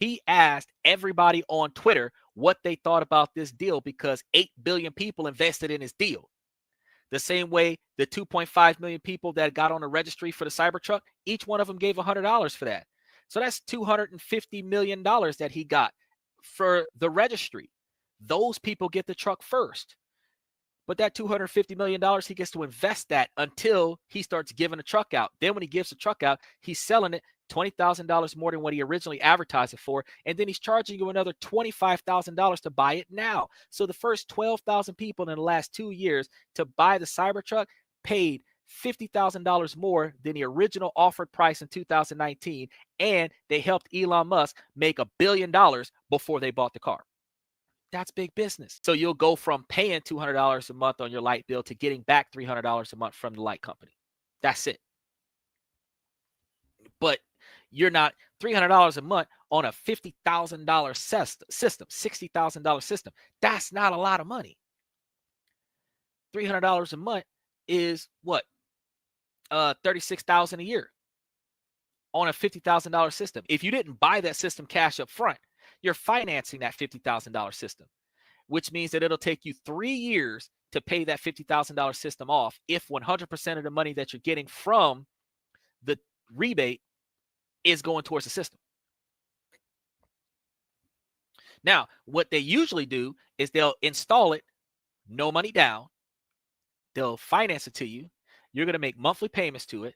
He asked everybody on Twitter what they thought about this deal because 8 billion people invested in his deal. The same way the 2.5 million people that got on the registry for the Cybertruck, each one of them gave $100 for that. So that's $250 million that he got for the registry. Those people get the truck first. But that $250 million, he gets to invest that until he starts giving the truck out. Then when he gives the truck out, he's selling it $20,000 more than what he originally advertised it for. And then he's charging you another $25,000 to buy it now. So the first 12,000 people in the last 2 years to buy the Cybertruck paid $50,000 more than the original offered price in 2019. And they helped Elon Musk make $1 billion before they bought the car. That's big business. So you'll go from paying $200 a month on your light bill to getting back $300 a month from the light company. That's it. But you're not $300 a month on a $50,000 system, $60,000 system. That's not a lot of money. $300 a month is what? $36,000 a year on a $50,000 system. If you didn't buy that system cash up front, you're financing that $50,000 system, which means that it'll take you 3 years to pay that $50,000 system off if 100% of the money that you're getting from the rebate is going towards the system. Now, what they usually do is they'll install it, no money down. They'll finance it to you. You're going to make monthly payments to it.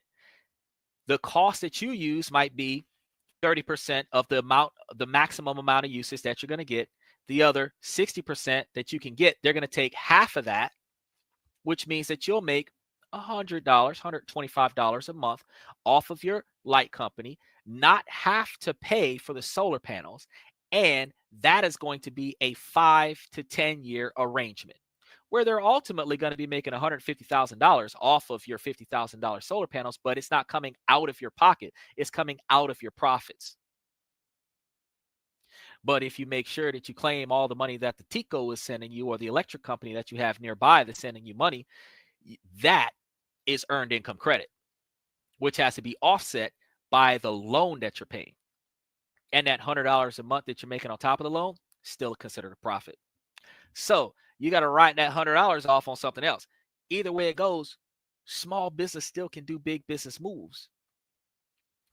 The cost that you use might be 30% of the maximum amount of usage that you're going to get. The other 60% that you can get, they're going to take half of that, which means that you'll make $100, $125 a month off of your light company, not have to pay for the solar panels. And that is going to be a 5 to 10 year arrangement where they're ultimately going to be making $150,000 off of your $50,000 solar panels, but it's not coming out of your pocket. It's coming out of your profits. But if you make sure that you claim all the money that the TECO is sending you or the electric company that you have nearby that's sending you money, that is earned income credit, which has to be offset by the loan that you're paying. And that $100 a month that you're making on top of the loan, still considered a profit. So you got to write that $100 off on something else. Either way it goes, small business still can do big business moves.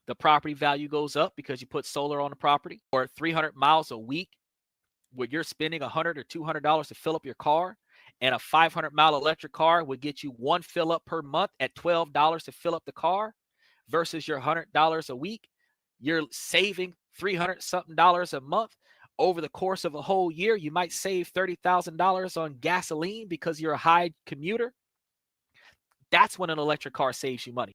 The property value goes up because you put solar on the property, or 300 miles a week where you're spending $100 or $200 to fill up your car, and a 500-mile electric car would get you one fill up per month at $12 to fill up the car versus your $100 a week. You're saving $300-something a month. Over the course of a whole year, you might save $30,000 on gasoline because you're a high commuter. That's when an electric car saves you money.